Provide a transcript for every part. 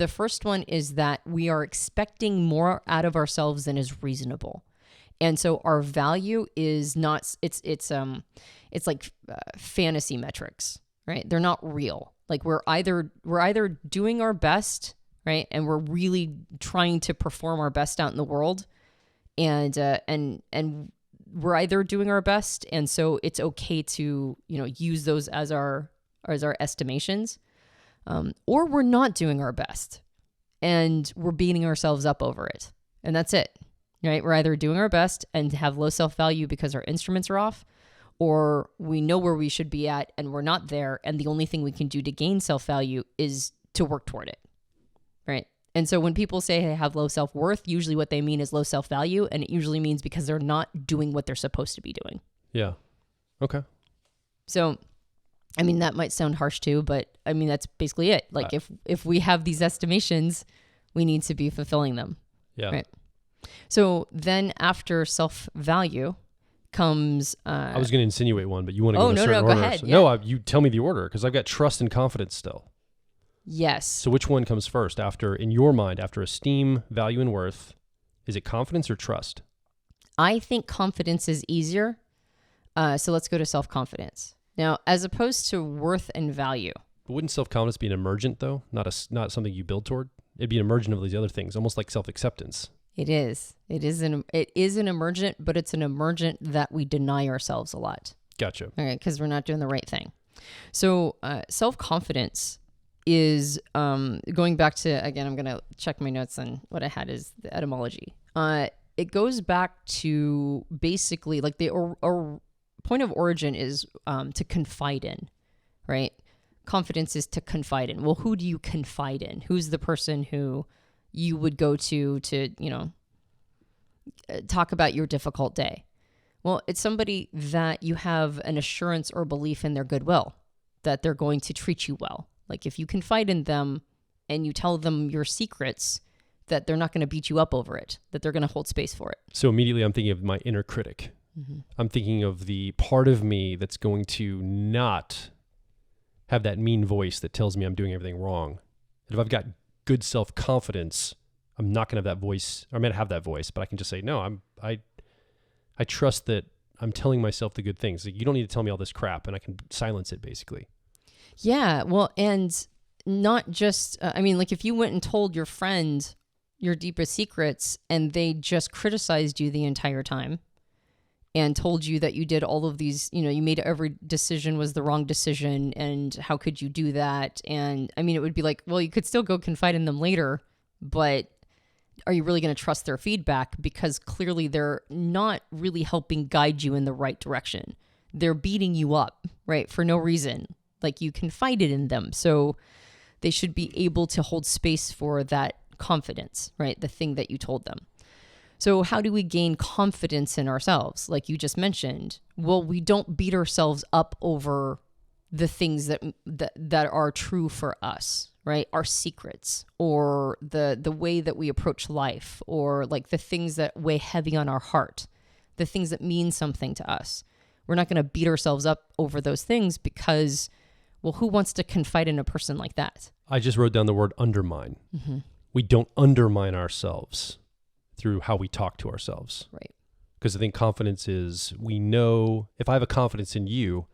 the first one is that we are expecting more out of ourselves than is reasonable. And so our value is not, it's like fantasy metrics, right? They're not real. Like we're either doing our best, right? And we're really trying to perform our best out in the world, and we're either doing our best, and so it's okay to, use those as our estimations, or we're not doing our best and we're beating ourselves up over it. And that's it, right? We're either doing our best and have low self-value because our instruments are off, or we know where we should be at and we're not there. And the only thing we can do to gain self-value is to work toward it, right? And so when people say they have low self-worth, usually what they mean is low self-value. And it usually means because they're not doing what they're supposed to be doing. Yeah. Okay. So, I mean, that might sound harsh too, but I mean, that's basically it. Like if we have these estimations, we need to be fulfilling them. Yeah. Right. So then after self-value comes... I was going to insinuate one, but you want to go in a certain order. Go ahead. So, yeah. No, you tell me the order, because I've got trust and confidence still. Yes. So which one comes first in your mind, after esteem, value, and worth? Is it confidence or trust? I think confidence is easier. So let's go to self-confidence. Now, as opposed to worth and value. But wouldn't self-confidence be an emergent, though? Not something you build toward? It'd be an emergent of these other things, almost like self-acceptance. It is. It is an emergent, but it's an emergent that we deny ourselves a lot. Gotcha. Okay, because we're not doing the right thing. So self-confidence is going back to, again, I'm going to check my notes on what I had is the etymology. It goes back to basically like the point of origin is to confide in, right? Confidence is to confide in. Well, who do you confide in? Who's the person who you would go to talk about your difficult day? Well, it's somebody that you have an assurance or belief in their goodwill, that they're going to treat you well. Like if you confide in them and you tell them your secrets, that they're not going to beat you up over it, that they're going to hold space for it. So immediately I'm thinking of my inner critic. Mm-hmm. I'm thinking of the part of me that's going to not have that mean voice that tells me I'm doing everything wrong. And if I've got good self-confidence, I'm not going to have that voice. I might have that voice, but I can just say, no, I trust that I'm telling myself the good things. Like, you don't need to tell me all this crap, and I can silence it basically. Yeah, well, and not just, like if you went and told your friend your deepest secrets and they just criticized you the entire time and told you that you did all of these, you made every decision was the wrong decision and how could you do that? And it would be like, well, you could still go confide in them later, but are you really going to trust their feedback? Because clearly they're not really helping guide you in the right direction. They're beating you up, right? For no reason. Like you confided in them. So they should be able to hold space for that confidence, right? The thing that you told them. So how do we gain confidence in ourselves? Like you just mentioned, well, we don't beat ourselves up over the things that are true for us, right? Our secrets or the way that we approach life, or like the things that weigh heavy on our heart, the things that mean something to us. We're not going to beat ourselves up over those things because, well, who wants to confide in a person like that? I just wrote down the word undermine. Mm-hmm. We don't undermine ourselves through how we talk to ourselves. Right. Because I think confidence is, we know, if I have a confidence in you,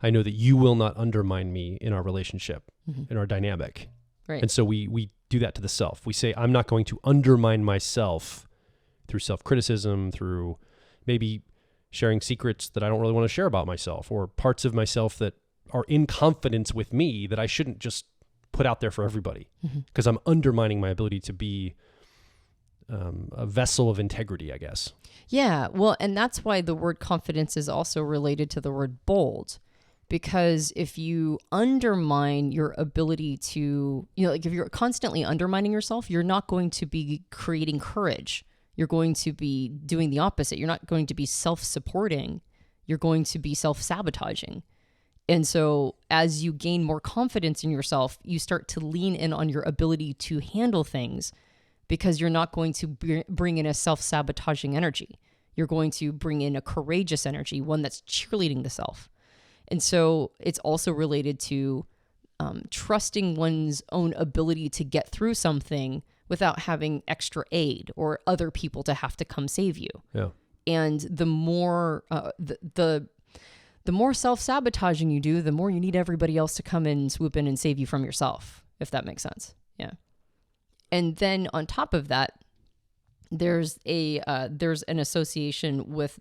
I know that you will not undermine me in our relationship, mm-hmm. in our dynamic. Right. And so we do that to the self. We say, I'm not going to undermine myself through self-criticism, through maybe sharing secrets that I don't really want to share about myself, or parts of myself that are in confidence with me that I shouldn't just put out there for everybody, because I'm undermining my ability to be a vessel of integrity, I guess. Yeah. Well, and that's why the word confidence is also related to the word bold, because if you undermine your ability to, like if you're constantly undermining yourself, you're not going to be creating courage. You're going to be doing the opposite. You're not going to be self-supporting. You're going to be self-sabotaging. And so as you gain more confidence in yourself, you start to lean in on your ability to handle things, because you're not going to bring in a self-sabotaging energy. You're going to bring in a courageous energy, one that's cheerleading the self. And so it's also related to trusting one's own ability to get through something without having extra aid or other people to have to come save you. Yeah. And the more the more self-sabotaging you do, the more you need everybody else to come in and swoop in and save you from yourself, if that makes sense. Yeah. And then on top of that, there's an association with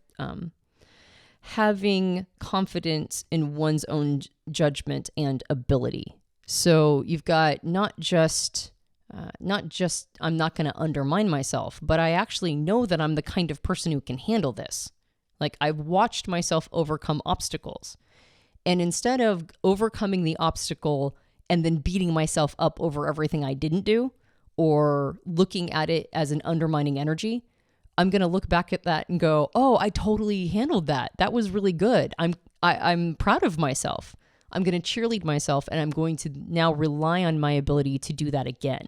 having confidence in one's own judgment and ability. So you've got not just I'm not going to undermine myself, but I actually know that I'm the kind of person who can handle this. Like, I've watched myself overcome obstacles. And instead of overcoming the obstacle and then beating myself up over everything I didn't do or looking at it as an undermining energy, I'm going to look back at that and go, oh, I totally handled that. That was really good. I'm proud of myself. I'm going to cheerlead myself, and I'm going to now rely on my ability to do that again.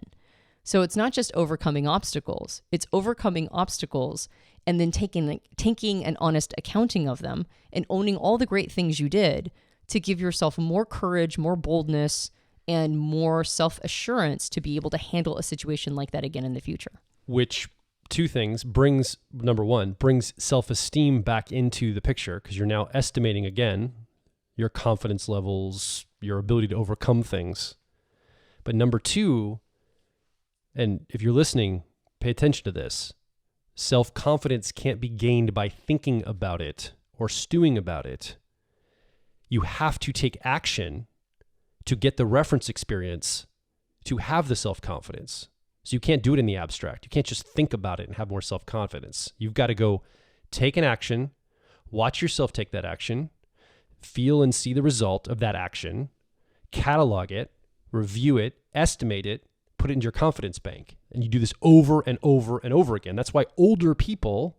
So it's not just overcoming obstacles. It's overcoming obstacles and then taking an honest accounting of them and owning all the great things you did to give yourself more courage, more boldness, and more self-assurance to be able to handle a situation like that again in the future. Which, two things, number one, brings self-esteem back into the picture, because you're now estimating again your confidence levels, your ability to overcome things. But number two, and if you're listening, pay attention to this, self-confidence can't be gained by thinking about it or stewing about it. You have to take action to get the reference experience to have the self-confidence. So you can't do it in the abstract. You can't just think about it and have more self-confidence. You've got to go take an action, watch yourself take that action, feel and see the result of that action, catalog it, review it, estimate it, put it in your confidence bank. And you do this over and over and over again. That's why older people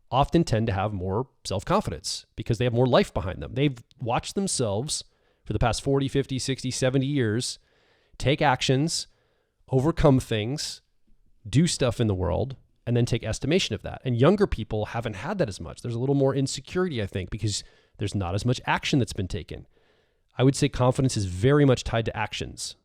often tend to have more self-confidence, because they have more life behind them. They've watched themselves for the past 40, 50, 60, 70 years take actions, overcome things, do stuff in the world, and then take estimation of that. And younger people haven't had that as much. There's a little more insecurity, I think, because there's not as much action that's been taken. I would say confidence is very much tied to actions.